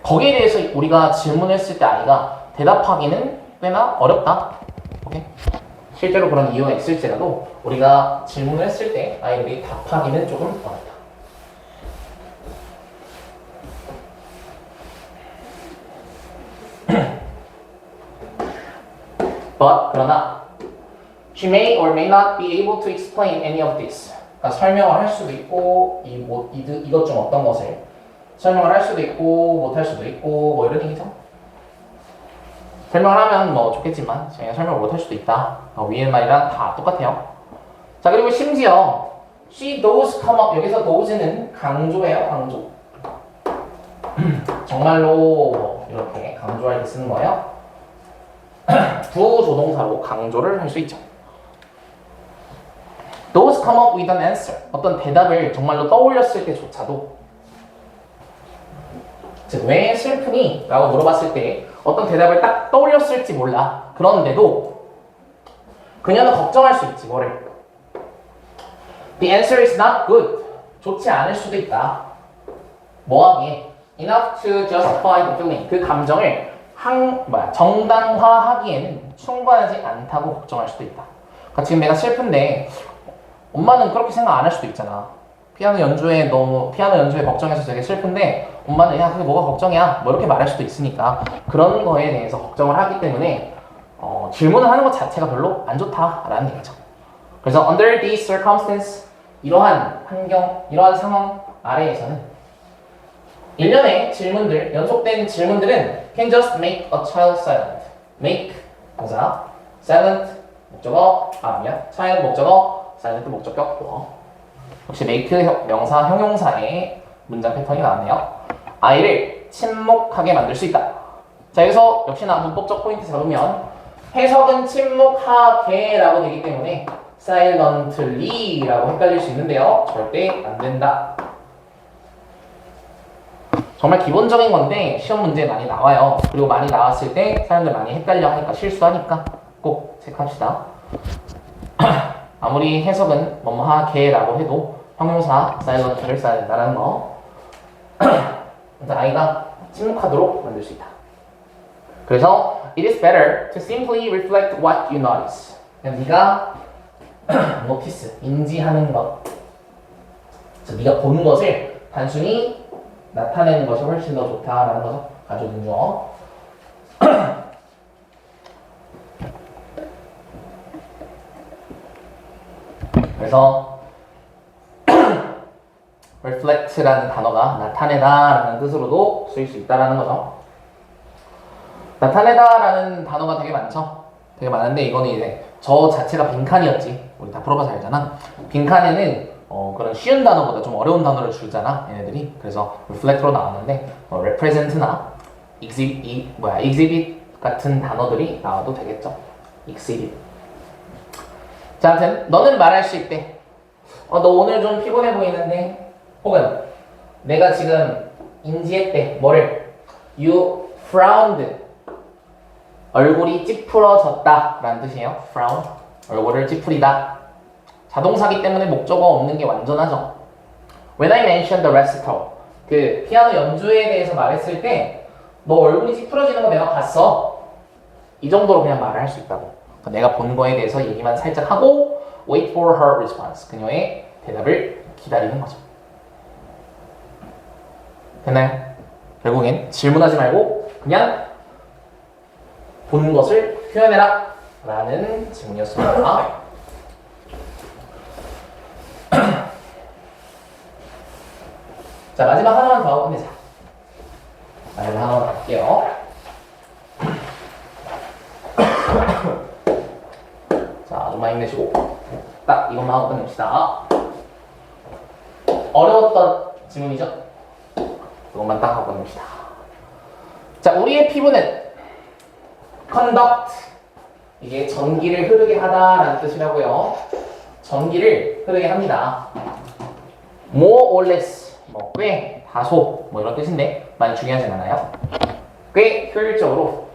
거기에 대해서 우리가 질문했을 때 아이가 대답하기는 꽤나 어렵다. 오케이? 실제로 그런 이유가 있을지라도 우리가 질문을 했을 때 아이들이 답하기는 조금 어렵다. But 그러나 she may or may not be able to explain any of this. 그러니까 설명을 할 수도 있고 이것 중 어떤 것을 설명을 할 수도 있고 못 할 수도 있고 뭐 이런 얘기죠. 설명을 하면 뭐 좋겠지만 제가 설명을 못 할 수도 있다. 위에 말이랑 다 똑같아요. 자 그리고 심지어 she does come up 여기서 does는 강조예요. 강조. 정말로 이렇게 강조할 때 쓰는 거예요. 부조동사로 강조를 할 수 있죠. Those come up with an answer. 어떤 대답을 정말로 떠올렸을 때조차도 즉, 왜 슬프니? 라고 물어봤을 때 어떤 대답을 딱 떠올렸을지 몰라. 그런데도 그녀는 걱정할 수 있지. 뭐를? The answer is not good. 좋지 않을 수도 있다. 뭐하기에? Enough to justify the feeling. 그 감정을 정당화하기에는 충분하지 않다고 걱정할 수도 있다. 그러니까 지금 내가 슬픈데 엄마는 그렇게 생각 안 할 수도 있잖아. 피아노 연주에 걱정해서 되게 슬픈데 엄마는 야 그게 뭐가 걱정이야 뭐 이렇게 말할 수도 있으니까 그런 거에 대해서 걱정을 하기 때문에 질문을 하는 것 자체가 별로 안 좋다라는 얘기죠. 그래서 under these circumstances 이러한 환경, 이러한 상황 아래에서는 일련의 질문들, 연속된 질문들은 can just make a child silent. make 동사, silent 목적어, child 목적어, silent 목적격. 역시 make 명사, 형용사의 문장 패턴이 나왔네요. 아이를 침묵하게 만들 수 있다. 자 여기서 역시나 문법적 포인트 잡으면 해석은 침묵하게라고 되기 때문에 silently라고 헷갈릴 수 있는데요. 절대 안 된다. 정말 기본적인 건데 시험 문제에 많이 나와요. 그리고 많이 나왔을 때 사람들 많이 헷갈려 하니까 실수하니까 꼭 체크합시다. 아무리 해석은 뭐뭐하게라고 해도 형용사 silent를 써야 된다는 거. 아이가 침묵하도록 만들 수 있다. 그래서 it is better to simply reflect what you notice. 그냥 네가 notice, 인지하는 것. 네가 본 것을 단순히 나타내는 것이 훨씬 더 좋다라는 거죠. 가족 인주어. 그래서 reflect라는 단어가 나타내다라는 뜻으로도 쓰일 수 있다라는 거죠. 나타내다라는 단어가 되게 많죠. 되게 많은데 이거는 이제 저 자체가 빈칸이었지. 우리 다 풀어봐서 알잖아. 빈칸에는 그런 쉬운 단어보다 좀 어려운 단어를 주잖아, 얘네들이. 그래서 reflect로 나왔는데 represent나 exhibit 같은 단어들이 나와도 되겠죠. exhibit. 자, 아무튼 너는 말할 수 있대. 너 오늘 좀 피곤해 보이는데, 혹은 내가 지금 인지했대. 뭐를? You frowned. 얼굴이 찌푸러졌다 라는 뜻이에요. frown. 얼굴을 찌푸리다. 자동사기 때문에 목적어 없는 게 완전하죠. When I mentioned the recital, 그 피아노 연주에 대해서 말했을 때 너 얼굴이 찌푸러지는 거 내가 봤어. 이 정도로 그냥 말을 할 수 있다고. 그러니까 내가 본 거에 대해서 얘기만 살짝 하고 wait for her response. 그녀의 대답을 기다리는 거죠. 됐나요? 결국엔 질문하지 말고 그냥 본 것을 표현해라 라는 질문이었습니다. 자, 마지막 하나만 더 하고 끝내자. 마지막 하나만 할게요. 자, 좀만 힘내시고 딱 이것만 하고 끝냅시다. 어려웠던 질문이죠? 이것만 딱 하고 끝냅시다. 자, 우리의 피부는 conduct, 이게 전기를 흐르게 하다라는 뜻이라고요. 전기를 흐르게 합니다. more or less, 뭐 꽤, 다소, 뭐 이런 뜻인데 많이 중요하진 않아요. 꽤 효율적으로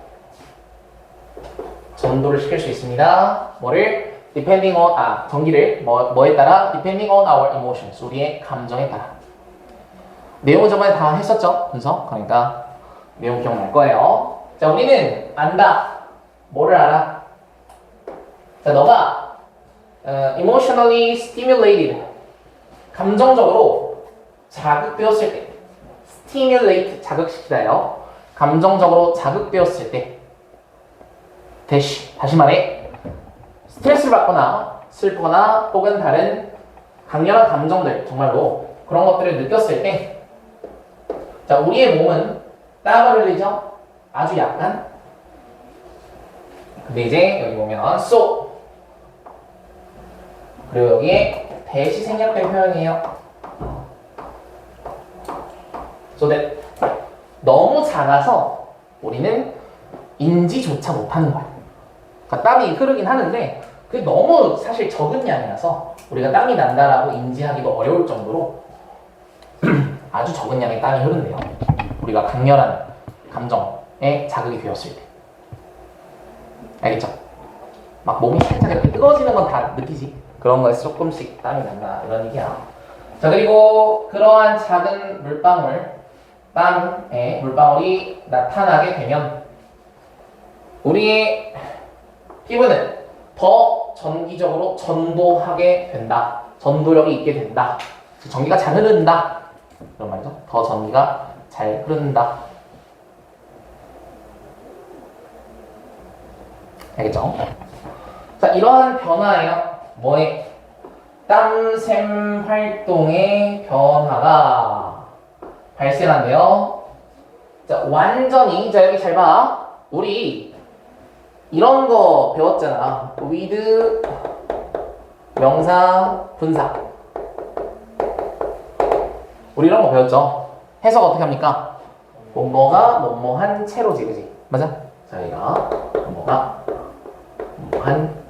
전도를 시킬 수 있습니다. 뭐를? depending on, 전기를 뭐에 따라? depending on our emotions, 우리의 감정에 따라. 내용은 저번에 다 했었죠? 분석. 그러니까 내용 기억날 거예요. 자, 우리는 안다. 뭐를 알아? 자, 너가 emotionally stimulated, 감정적으로 자극되었을 때, stimulate, 자극시키다요. 감정적으로 자극되었을 때, 다시 말해, 스트레스를 받거나 슬프거나 혹은 다른 강렬한 감정들, 정말로 그런 것들을 느꼈을 때, 자, 우리의 몸은 땀을 흘리죠? 아주 약간. 근데 이제 여기 보면 so, 그리고 여기에 that이 생략된 표현이에요. so that, 너무 작아서 우리는 인지조차 못하는 거야. 그러니까 땀이 흐르긴 하는데 그게 너무 사실 적은 양이라서 우리가 땀이 난다라고 인지하기도 어려울 정도로 아주 적은 양의 땀이 흐른대요. 우리가 강렬한 감정에 자극이 되었을 때. 알겠죠? 막 몸이 살짝 이렇게 뜨거워지는 건 다 느끼지? 그런 거에서 조금씩 땀이 난다 이런 얘기야. 자, 그리고 그러한 작은 물방울, 땀에 물방울이 나타나게 되면 우리의 피부는 더 전기적으로 전도하게 된다. 전도력이 있게 된다. 전기가 잘 흐른다. 그런 말이죠. 더 전기가 잘 흐른다. 알겠죠? 자, 이러한 변화예요. 뭐에? 땀샘 활동의 변화가 발생한대요. 자, 완전히, 자, 여기 잘 봐. 우리 이런 거 배웠잖아. with 명사 분사. 우리 이런 거 배웠죠? 해석 어떻게 합니까? 뭐뭐가 뭐뭐한 채로지, 그지? 맞아? 자, 여기가 뭐뭐가 뭐뭐한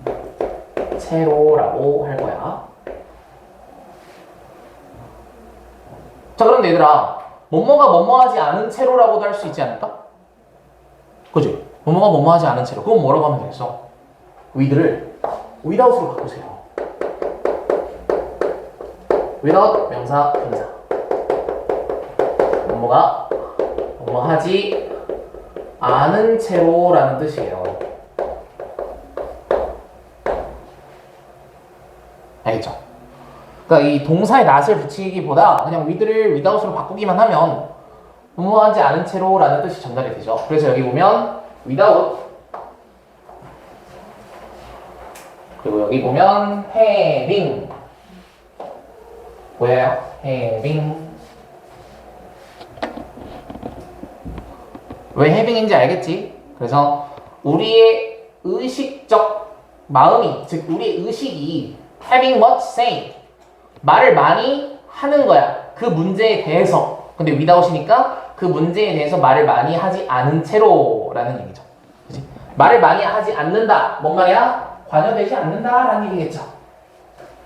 채로라고 할 거야. 자, 그런데 얘들아, 뭐뭐가 뭐뭐하지 않은 채로라고도 할 수 있지 않을까? 그지? 뭐뭐가 뭐뭐하지 않은 채로. 그건 뭐라고 하면 되겠어? with를 without으로 바꾸세요. without 명사 분사. 뭐뭐가 뭐뭐하지 않은 채로라는 뜻이에요. 알겠죠? 그러니까 이 동사에 not을 붙이기보다 그냥 with를 without으로 바꾸기만 하면 뭐뭐하지 않은 채로라는 뜻이 전달이 되죠. 그래서 여기 보면 without, 그리고 여기 보면 having 보여요? having. 왜 having인지 알겠지? 그래서 우리의 의식적 마음이, 즉 우리의 의식이 having much say, 말을 많이 하는 거야. 그 문제에 대해서. 근데 without이니까 그 문제에 대해서 말을 많이 하지 않은 채로라는 얘기죠. 그치? 말을 많이 하지 않는다. 뭔 말이야? 관여되지 않는다라는 얘기겠죠.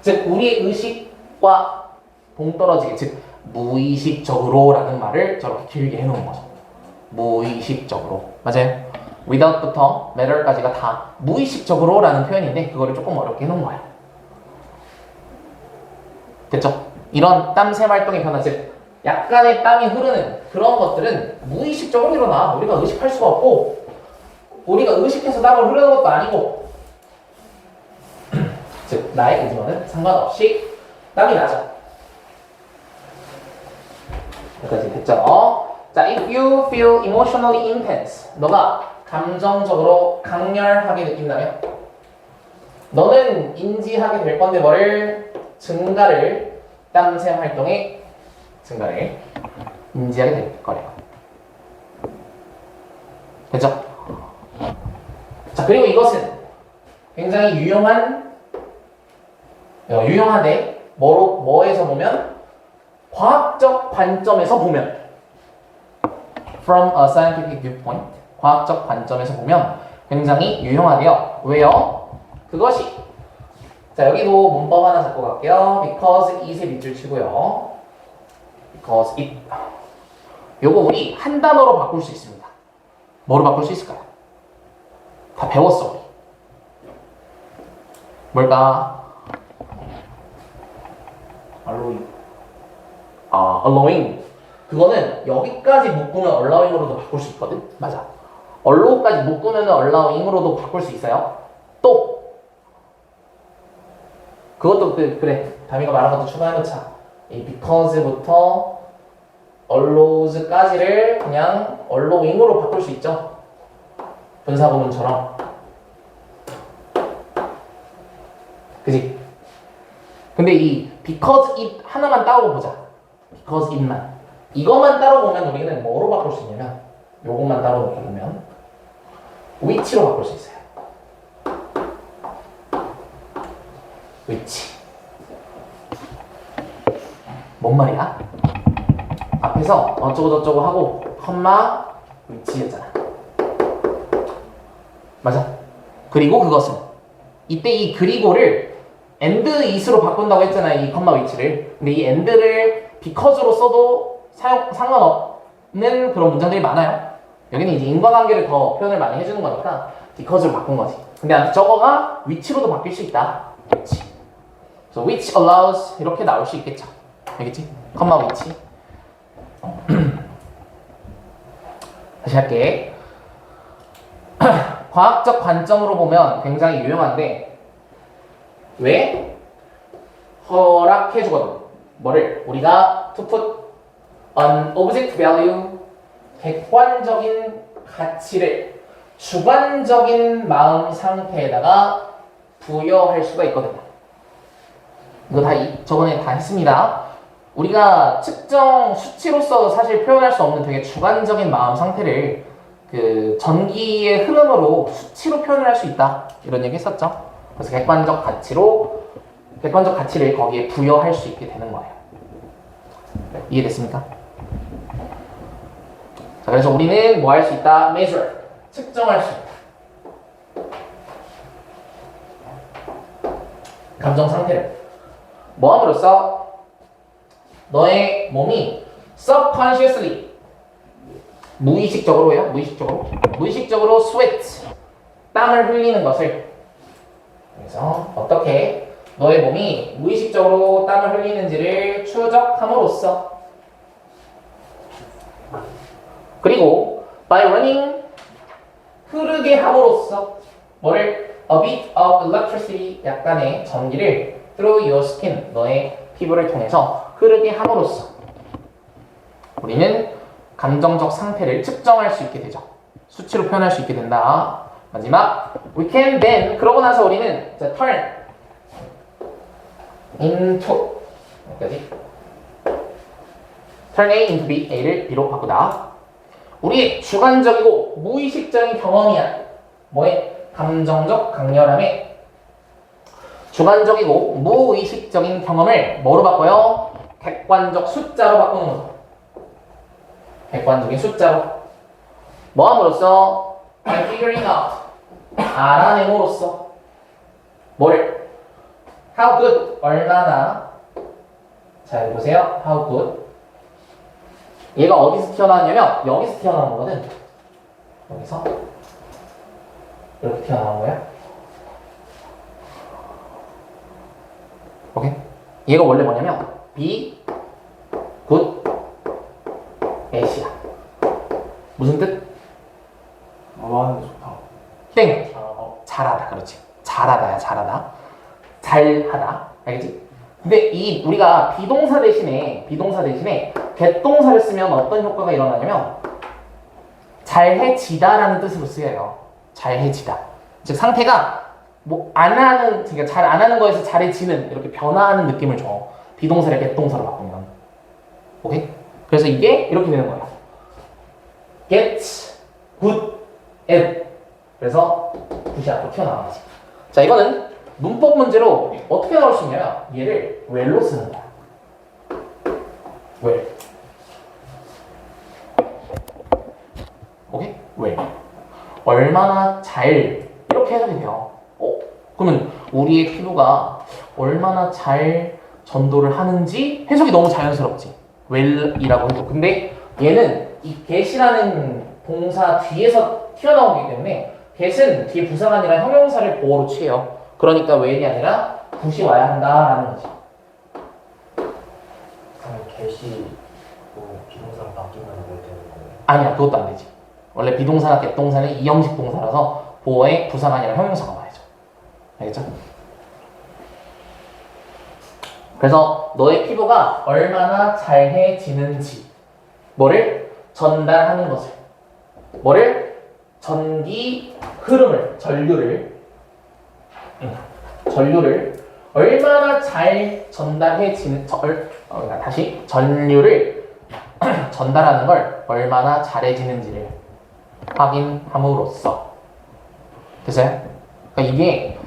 즉 우리의 의식과 동떨어지게, 즉 무의식적으로라는 말을 저렇게 길게 해놓은 거죠. 무의식적으로. 맞아요? without부터 matter까지가 다 무의식적으로라는 표현인데 그거를 조금 어렵게 해놓은 거야. 됐죠? 이런 땀샘 활동의 변화, 즉 약간의 땀이 흐르는 그런 것들은 무의식적으로 일어나. 우리가 의식할 수가 없고 우리가 의식해서 땀을 흐르는 것도 아니고 즉 나의 의지와는 상관없이 땀이 나죠. 여기까지 됐죠? 자, if you feel emotionally intense, 너가 감정적으로 강렬하게 느낀다면 너는 인지하게 될 건데 뭐를? 증가를 땀샘 활동의 증가를 인지하게 될 거래요. 됐죠? 자, 그리고 이것은 굉장히 유용한데 뭐에서 보면? 과학적 관점에서 보면 from a scientific viewpoint 과학적 관점에서 보면 굉장히 유용하대요. 왜요? 그것이 자 여기도 문법 하나 잡고 갈게요. because it에 밑줄 치고요. because it 요거 우리 한 단어로 바꿀 수 있습니다. 뭐로 바꿀 수 있을까요? 다 배웠어 우리. 뭘까? 알로이. allowing 그거는 여기까지 묶으면 allowing으로도 바꿀 수 있거든. 맞아. allow까지 묶으면 allowing으로도 바꿀 수 있어요. 또 그것도 그래 다미가 말한 것도 추가해놓자. 이 because부터 allows까지를 그냥 allowing으로 바꿀 수 있죠. 분사구문처럼. 그지? 근데 이 because it 하나만 따로 보자. because it만. 이것만 따로 보면 우리는 뭐로 바꿀 수 있냐면 요것만 따로 놓고 보면 which로 바꿀 수 있어요. which. 뭔 말이야? 앞에서 어쩌고저쩌고 하고 컴마 which였잖아. 맞아. 그리고 그것은 이때 이 그리고를 and it으로 바꾼다고 했잖아요. 이 컴마 which를. 근데 이 and를 because로 써도 상관없는 그런 문장들이 많아요. 여기는 이제 인과관계를 더 표현을 많이 해주는 거니까 because로 바꾼 거지. 근데 저거가 which로도 바뀔 수 있다. which. So which allows 이렇게 나올 수 있겠죠. 알겠지? 컴마 which. 다시 할게. 과학적 관점으로 보면 굉장히 유용한데 왜? 허락해주거든. 뭐를? 우리가 to put an object value 객관적인 가치를 주관적인 마음 상태에다가 부여할 수가 있거든요. 이거 다 저번에 다 했습니다. 우리가 특정 수치로서 사실 표현할 수 없는 되게 주관적인 마음 상태를 그 전기의 흐름으로 수치로 표현을 할 수 있다. 이런 얘기 했었죠. 그래서 객관적 가치를 거기에 부여할 수 있게 되는 거예요. 이해됐습니까? 자, 그래서 우리는 뭐 할 수 있다? measure. 측정할 수 있다. 감정 상태를. 뭐 함으로써 너의 몸이 subconsciously 무의식적으로요. 무의식적으로 sweat 땀을 흘리는 것을 그래서 어떻게 너의 몸이 무의식적으로 땀을 흘리는지를 추적함으로써 그리고 by running 흐르게 함으로써 뭐를 a bit of electricity 약간의 전기를 through your skin 너의 피부를 통해서 흐르게 함으로써 우리는 감정적 상태를 측정할 수 있게 되죠. 수치로 표현할 수 있게 된다. 마지막 we can then 그러고 나서 우리는 turn into 여기까지 turn A into B A를 B로 바꾸다. 우리의 주관적이고 무의식적인 경험이야. 뭐의? 감정적 강렬함의 주관적이고 무의식적인 경험을 뭐로 바꿔요? 객관적 숫자로 바꾸는 거죠. 객관적인 숫자로 뭐 함으로써? by figuring out 알아냄으로써 뭘? how good 얼마나 잘 보세요. how good 얘가 어디서 튀어나왔냐면 여기서 튀어나온 거거든. 여기서 이렇게 튀어나온 거야. 오케이? 얘가 원래 뭐냐면 be good at이야. 무슨 뜻? 뭐 하는 게 좋다. 땡! 잘하다. 그렇지. 잘하다야. 잘하다. 잘하다. 알겠지? 근데 이 우리가 비동사 대신에 get 동사를 쓰면 어떤 효과가 일어나냐면 잘해지다라는 뜻으로 쓰여요. 잘해지다. 즉 상태가 뭐 안 하는, 그러니까 잘 안 하는 거에서 잘해지는 이렇게 변화하는 느낌을 줘. 비동사를 get 동사로 바꾸면. 오케이? 그래서 이게 이렇게 되는 거야. get good at. 그래서 굿이 앞으로 튀어나와야지. 자, 이거는 문법 문제로 어떻게 나올 수 있냐면 얘를 where로 쓰는 거야. where. 오케이? where. 얼마나 잘 이렇게 해석이 돼요. 그러면 우리의 피부가 얼마나 잘 전도를 하는지 해석이 너무 자연스럽지. well이라고 해도. 근데 얘는 이 get이라는 동사 뒤에서 튀어나오기 때문에 get은 뒤에 부사가 아니라 형용사를 보어로 취해요. 그러니까 well이 아니라 굿이 와야 한다라는 거지. 그럼 get이 뭐 비동사로 바뀌면 뭐 되는 거예요? 아니야, 그것도 안 되지. 원래 비동사나 get 동사는 이형식 동사라서 보어에 부사가 아니라 형용사가 와야죠. 알겠죠? 그래서 너의 피부가 얼마나 잘해지는지, 뭐를 전달하는 것을, 뭐를 전기 흐름을, 전류를 얼마나 잘 전달해지는, 그러니까 다시 전류를 전달하는 걸 얼마나 잘해지는지를 확인함으로써. 됐어요? 그러니까 이게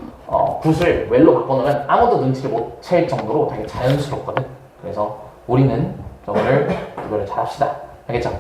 굿을 well로 바꿔놓으면 아무도 눈치를 못 챌 정도로 되게 자연스럽거든. 그래서 우리는 이거를 잘 합시다. 알겠죠?